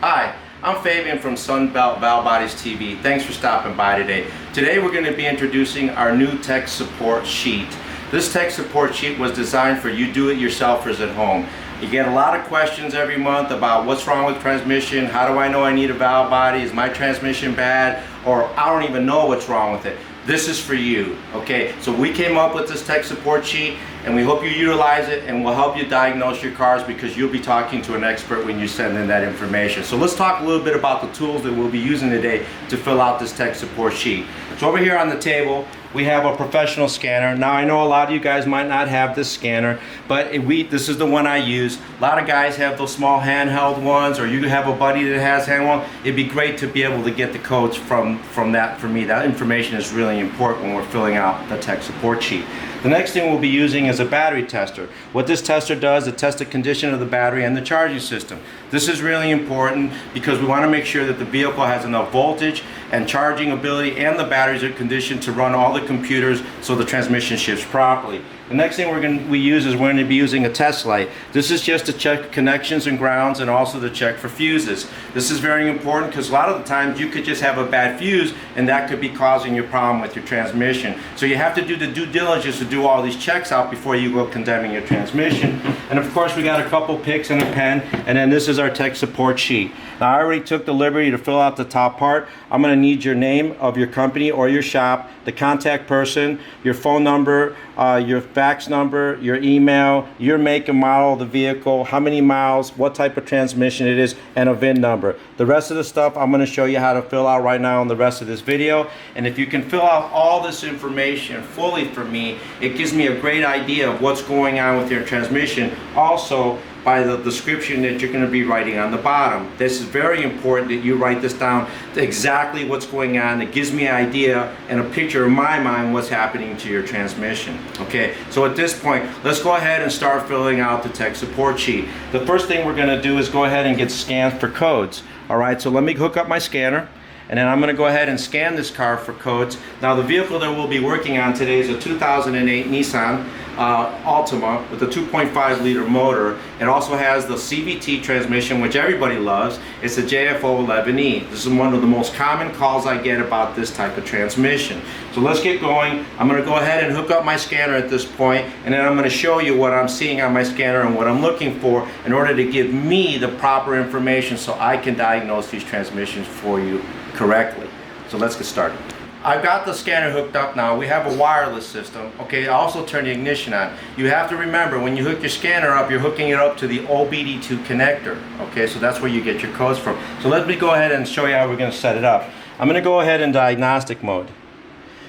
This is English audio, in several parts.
Hi, I'm Fabian from Sunbelt Valve Bodies TV. Thanks for stopping by today. Today we're going to be introducing our new tech support sheet. This tech support sheet was designed for you do-it-yourselfers at home. You get a lot of questions every month about what's wrong with transmission, how do I know I need a valve body, is my transmission bad, or I don't even know what's wrong with it. This is for you, okay? So we came up with this tech support sheet and we hope you utilize it, and we'll help you diagnose your cars because you'll be talking to an expert when you send in that information. So let's talk a little bit about the tools that we'll be using today to fill out this tech support sheet. So over here on the table, we have a professional scanner. Now I know a lot of you guys might not have this scanner, but this is the one I use. A lot of guys have those small handheld ones, or you have a buddy that has handheld one. It'd be great to be able to get the codes from that. For me, that information is really important when we're filling out the tech support sheet. The next thing we'll be using is a battery tester. What this tester does, it tests the condition of the battery and the charging system. This is really important because we want to make sure that the vehicle has enough voltage and charging ability, and the batteries are conditioned to run all the computers so the transmission shifts properly. The next thing we're going to be using a test light. This is just to check connections and grounds, and also to check for fuses. This is very important because a lot of the times you could just have a bad fuse and that could be causing you a problem with your transmission. So you have to do the due diligence to do all these checks out before you go condemning your transmission. And of course we got a couple picks and a pen, and then this is our tech support sheet. Now I already took the liberty to fill out the top part. I'm going to need your name of your company or your shop, the contact person, your phone number, your fax number, your email, your make and model of the vehicle, how many miles, what type of transmission it is, and a VIN number. The rest of the stuff I'm going to show you how to fill out right now in the rest of this video. And if you can fill out all this information fully for me, it gives me a great idea of what's going on with your transmission. Also, by the description that you're going to be writing on the bottom. This is very important that you write this down, exactly what's going on. It gives me an idea and a picture in my mind what's happening to your transmission. Okay, so at this point, let's go ahead and start filling out the tech support sheet. The first thing we're going to do is go ahead and get scanned for codes. Alright, so let me hook up my scanner, and then I'm going to go ahead and scan this car for codes. Now the vehicle that we'll be working on today is a 2008 Nissan Altima with a 2.5 liter motor. It also has the CVT transmission, which everybody loves. It's a JFO11E. This is one of the most common calls I get about this type of transmission. So let's get going. I'm going to go ahead and hook up my scanner at this point, and then I'm going to show you what I'm seeing on my scanner and what I'm looking for in order to give me the proper information so I can diagnose these transmissions for you correctly. So let's get started. I've got the scanner hooked up now. We have a wireless system. Okay, I also turn the ignition on. You have to remember, when you hook your scanner up, you're hooking it up to the OBD2 connector. Okay, so that's where you get your codes from. So let me go ahead and show you how we're going to set it up. I'm going to go ahead in diagnostic mode,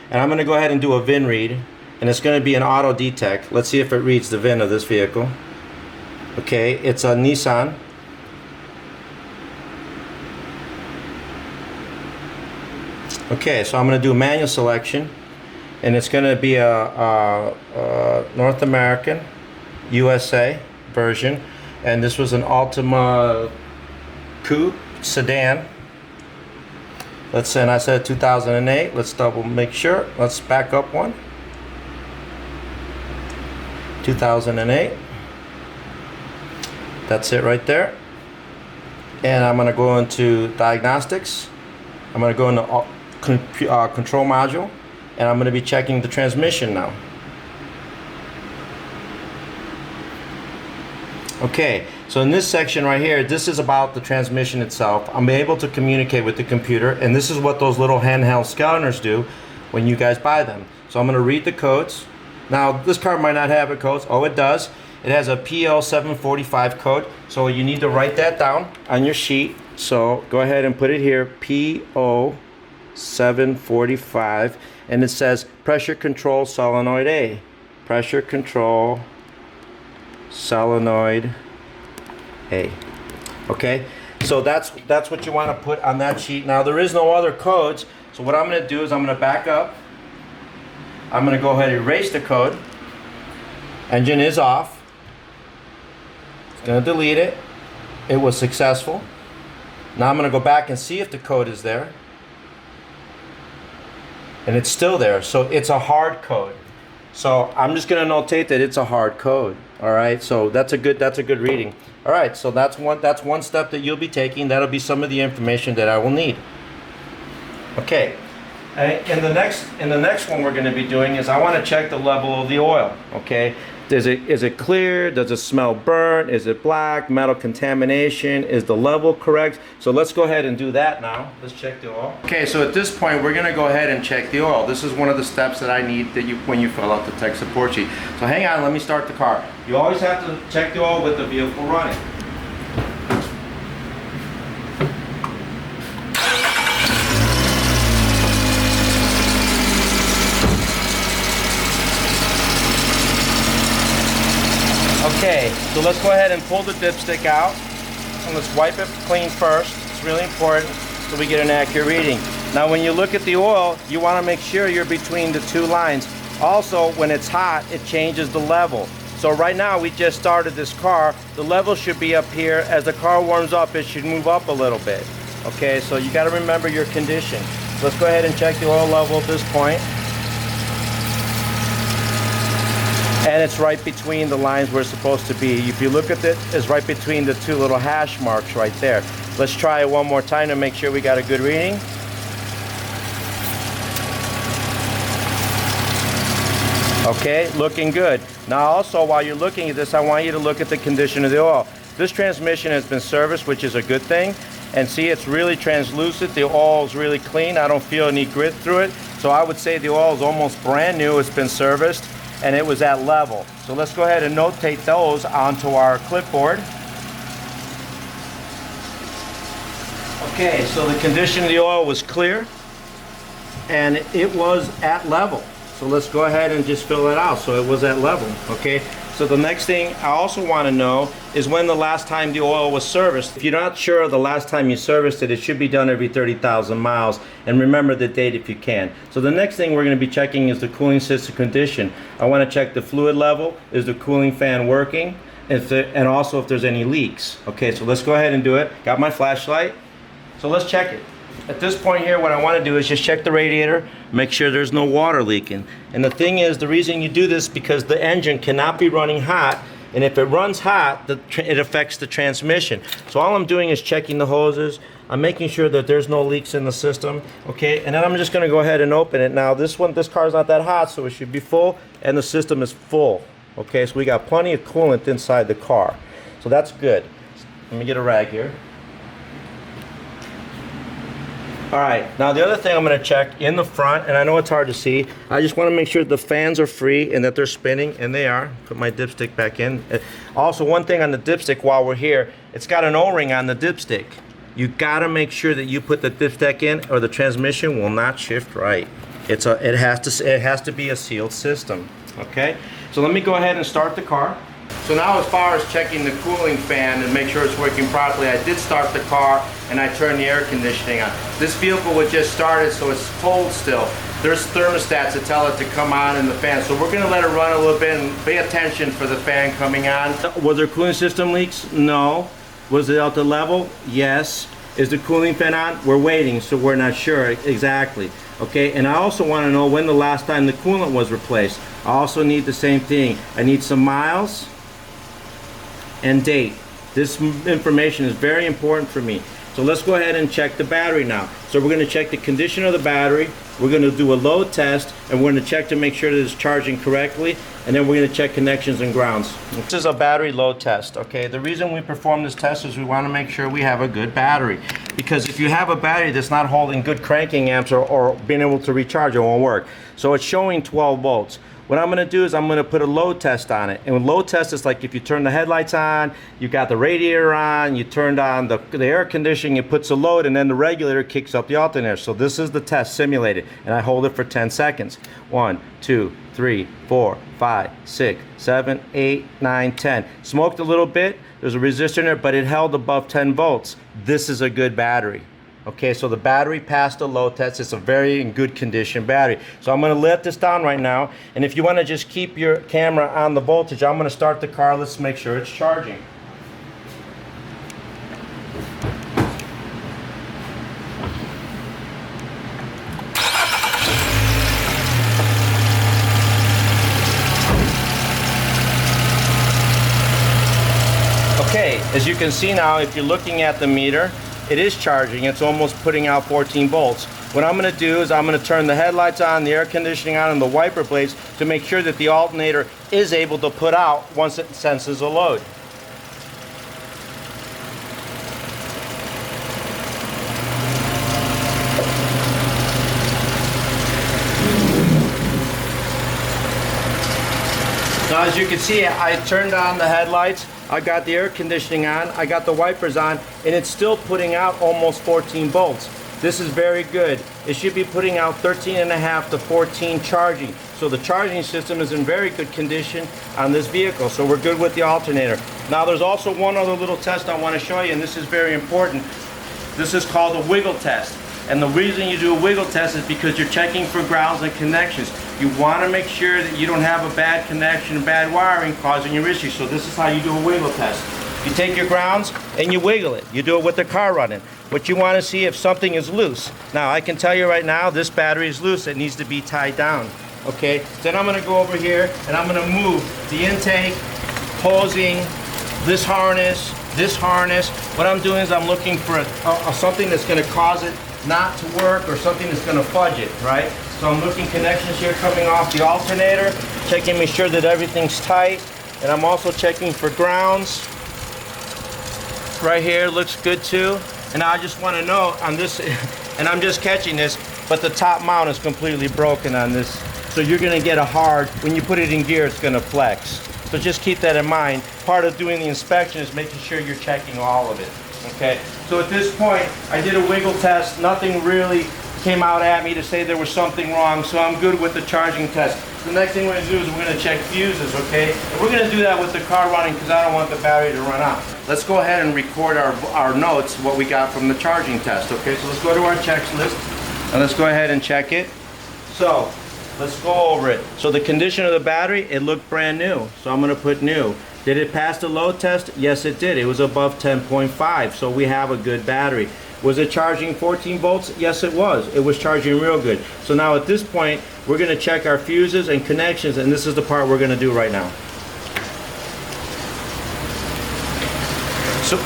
and I'm going to go ahead and do a VIN read, and it's going to be an auto detect. Let's see if it reads the VIN of this vehicle. Okay, it's a Nissan. Okay, so I'm going to do a manual selection, and it's going to be a North American, USA version, and this was an Altima Coupe sedan. Let's say, and I said 2008. Let's double make sure. Let's back up one. 2008. That's it right there. And I'm going to go into diagnostics. I'm going to go into control module, and I'm going to be checking the transmission now. Okay, so in this section right here, this is about the transmission itself. I'm able to communicate with the computer, and this is what those little handheld scanners do when you guys buy them. So I'm going to read the codes. Now this car might not have a code. Oh, it does. It has a PL745 code, so you need to write that down on your sheet. So go ahead and put it here, PO745, and it says pressure control solenoid A. Pressure control solenoid A. Okay, so that's what you want to put on that sheet. Now there is no other codes, so what I'm going to do is I'm going to back up. I'm going to go ahead and erase the code. Engine is off. It's going to delete it. It was successful. Now I'm going to go back and see if the code is there. And it's still there, so it's a hard code. So I'm just going to notate that it's a hard code. All right, so that's a good reading. All right, so that's one step that you'll be taking. That'll be some of the information that I will need. Okay. In the next one we're going to be doing is I want to check the level of the oil. Okay, is it clear? Does it smell burnt? Is it black? Metal contamination? Is the level correct? So let's go ahead and do that now. Let's check the oil. Okay, so at this point we're going to go ahead and check the oil. This is one of the steps that I need that when you fill out the tech support sheet. So hang on, let me start the car. You always have to check the oil with the vehicle running. Okay, so let's go ahead and pull the dipstick out, and let's wipe it clean first. It's really important so we get an accurate reading. Now when you look at the oil, you want to make sure you're between the two lines. Also, when it's hot, it changes the level. So right now we just started this car. The level should be up here. As the car warms up, it should move up a little bit. Okay, so you got to remember your condition. So let's go ahead and check the oil level at this point. And it's right between the lines where it's supposed to be. If you look at it, it's right between the two little hash marks right there. Let's try it one more time to make sure we got a good reading. Okay, looking good. Now also, while you're looking at this, I want you to look at the condition of the oil. This transmission has been serviced, which is a good thing. And see, it's really translucent. The oil is really clean. I don't feel any grit through it. So I would say the oil is almost brand new. It's been serviced. And it was at level. So let's go ahead and notate those onto our clipboard. Okay, so the condition of the oil was clear and it was at level. So let's go ahead and just fill it out. So it was at level, okay? So the next thing I also want to know is when the last time the oil was serviced. If you're not sure of the last time you serviced it, it should be done every 30,000 miles. And remember the date if you can. So the next thing we're going to be checking is the cooling system condition. I want to check the fluid level. Is the cooling fan working? And also if there's any leaks. Okay, so let's go ahead and do it. Got my flashlight. So let's check it. At this point here, what I want to do is just check the radiator, make sure there's no water leaking. And the thing is, the reason you do this because the engine cannot be running hot, and if it runs hot, it affects the transmission. So all I'm doing is checking the hoses. I'm making sure that there's no leaks in the system, okay? And then I'm just going to go ahead and open it. Now this car's not that hot, so it should be full, and the system is full, okay? So we got plenty of coolant inside the car, so that's good. Let me get a rag here. All right, now the other thing I'm going to check in the front, and I know it's hard to see, I just want to make sure the fans are free and that they're spinning, and they are. Put my dipstick back in. Also, one thing on the dipstick while we're here, it's got an O-ring on the dipstick. You got to make sure that you put the dipstick in or the transmission will not shift right. It has to be a sealed system, okay? So let me go ahead and start the car. So now as far as checking the cooling fan and make sure it's working properly, I did start the car and I turned the air conditioning on. This vehicle was just started, so it's cold still. There's thermostats that tell it to come on in the fan. So we're gonna let it run a little bit and pay attention for the fan coming on. Was there cooling system leaks? No. Was it at the level? Yes. Is the cooling fan on? We're waiting, so we're not sure exactly. Okay, and I also want to know when the last time the coolant was replaced. I also need the same thing. I need some miles and date. This information is very important for me. So let's go ahead and check the battery now. So we're going to check the condition of the battery. We're going to do a load test, and we're going to check to make sure that it's charging correctly, and then we're going to check connections and grounds. This is a battery load test, okay? The reason we perform this test is we want to make sure we have a good battery. Because if you have a battery that's not holding good cranking amps or being able to recharge, it won't work. So it's showing 12 volts. What I'm going to do is I'm going to put a load test on it. And with load test, it's like if you turn the headlights on, you got the radiator on, you turned on the air conditioning, it puts a load, and then the regulator kicks up the alternator. So this is the test simulated, and I hold it for 10 seconds. 1, 2, 3, 4, 5, 6, 7, 8, 9, 10. Smoked a little bit. There's a resistor in there, but it held above 10 volts. This is a good battery. Okay, so the battery passed the load test. It's a very in good condition battery. So I'm going to let this down right now. And if you want to just keep your camera on the voltage, I'm going to start the car. Let's make sure it's charging. you can see now, if you're looking at the meter, it is charging. It's almost putting out 14 volts. What I'm going to do is I'm going to turn the headlights on, the air conditioning on, and the wiper blades to make sure that the alternator is able to put out once it senses a load. Now, as you can see, I turned on the headlights, I got the air conditioning on, I got the wipers on, and it's still putting out almost 14 volts. This is very good. It should be putting out 13.5 to 14 charging. So the charging system is in very good condition on this vehicle. So we're good with the alternator. Now there's also one other little test I want to show you, and this is very important. This is called a wiggle test. And the reason you do a wiggle test is because you're checking for grounds and connections. You want to make sure that you don't have a bad connection, bad wiring causing your issue. So this is how you do a wiggle test. You take your grounds and you wiggle it. You do it with the car running. What you want to see if something is loose. Now I can tell you right now this battery is loose. It needs to be tied down. Okay. Then I'm going to go over here and I'm going to move the intake, hosing, this harness, this harness. What I'm doing is I'm looking for something that's going to cause it not to work or something that's going to fudge it, right? So I'm looking connections here coming off the alternator, checking to make sure that everything's tight, and I'm also checking for grounds. Right here looks good too. And I just want to know on this, and I'm just catching this, but the top mount is completely broken on this. So you're going to get a hard, when you put it in gear, it's going to flex. So just keep that in mind. Part of doing the inspection is making sure you're checking all of it. Okay, so at this point, I did a wiggle test. Nothing really came out at me to say there was something wrong, so I'm good with the charging test. The next thing we're going to do is we're going to check fuses, okay? And we're going to do that with the car running because I don't want the battery to run out. Let's go ahead and record our notes, what we got from the charging test, okay? So let's go to our checklist, and let's go ahead and check it. So, let's go over it. So the condition of the battery, it looked brand new, so I'm going to put new. Did it pass the load test? Yes, it did. It was above 10.5, so we have a good battery. Was it charging 14 volts? Yes, it was. It was charging real good. So now at this point, we're going to check our fuses and connections, and this is the part we're going to do right now. So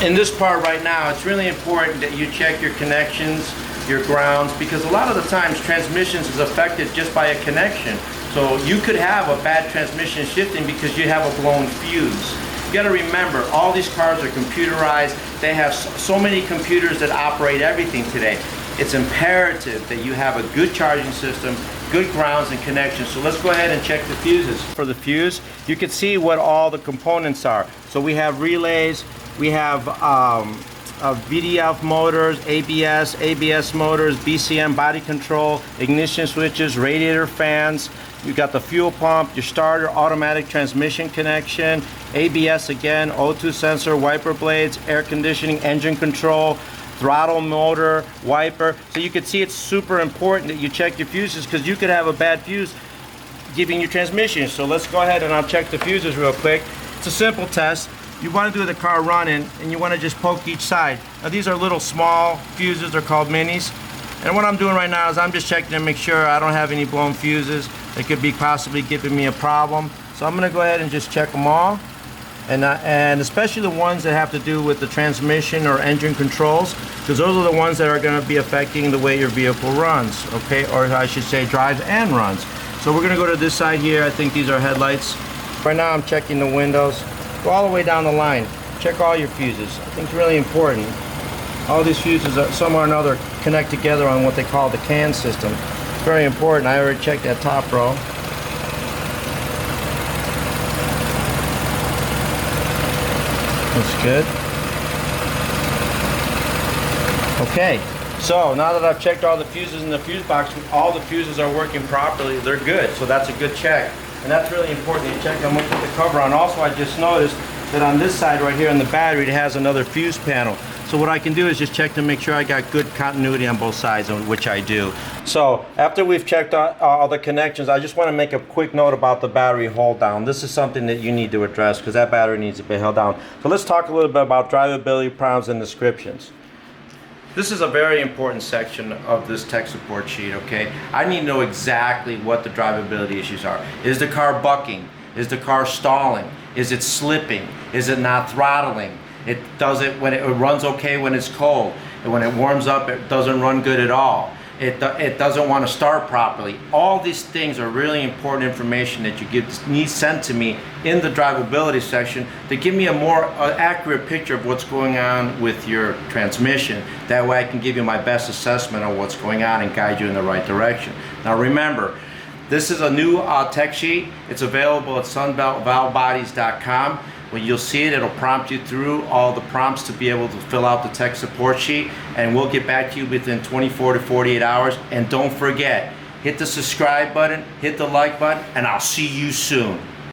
in this part right now, it's really important that you check your connections, your grounds, because a lot of the times transmissions is affected just by a connection. So you could have a bad transmission shifting because you have a blown fuse. You got to remember, all these cars are computerized. They have so many computers that operate everything today. It's imperative that you have a good charging system, good grounds and connections. So let's go ahead and check the fuses. For the fuse, you can see what all the components are. So we have relays, we have VDF motors, ABS motors, BCM body control, ignition switches, radiator fans. You got the fuel pump, your starter, automatic transmission connection, ABS again, O2 sensor, wiper blades, air conditioning, engine control, throttle motor, wiper. So you can see it's super important that you check your fuses because you could have a bad fuse giving you transmission. So let's go ahead and I'll check the fuses real quick. It's a simple test. You want to do the car running and you want to just poke each side. Now these are little small fuses, they're called minis. And what I'm doing right now is I'm just checking to make sure I don't have any blown fuses that could be possibly giving me a problem. So I'm going to go ahead and just check them all. And especially the ones that have to do with the transmission or engine controls, because those are the ones that are going to be affecting the way your vehicle runs, okay? Or I should say drives and runs. So we're going to go to this side here. I think these are headlights. Right now I'm checking the windows. Go all the way down the line. Check all your fuses. I think it's really important. All these fuses, somewhere or another, connect together on what they call the CAN system. It's very important. I already checked that top row. That's good. Okay, so now that I've checked all the fuses in the fuse box, all the fuses are working properly. They're good, so that's a good check. And that's really important. You check them with the cover on. Also, I just noticed that on this side right here on the battery, it has another fuse panel. So what I can do is just check to make sure I got good continuity on both sides, which I do. So after we've checked all the connections, I just want to make a quick note about the battery hold down. This is something that you need to address because that battery needs to be held down. So let's talk a little bit about drivability problems and descriptions. This is a very important section of this tech support sheet, okay? I need to know exactly what the drivability issues are. Is the car bucking? Is the car stalling? Is it slipping? Is it not throttling? It does it when it runs okay when it's cold, and when it warms up it doesn't run good at all. It doesn't want to start properly. All these things are really important information that you need sent to me in the drivability section to give me a more accurate picture of what's going on with your transmission. That way I can give you my best assessment of what's going on and guide you in the right direction. Now remember, this is a new tech sheet. It's available at sunbeltvalvebodies.com. When you'll see it, it'll prompt you through all the prompts to be able to fill out the tech support sheet, and we'll get back to you within 24 to 48 hours. And don't forget, hit the subscribe button, hit the like button, and I'll see you soon.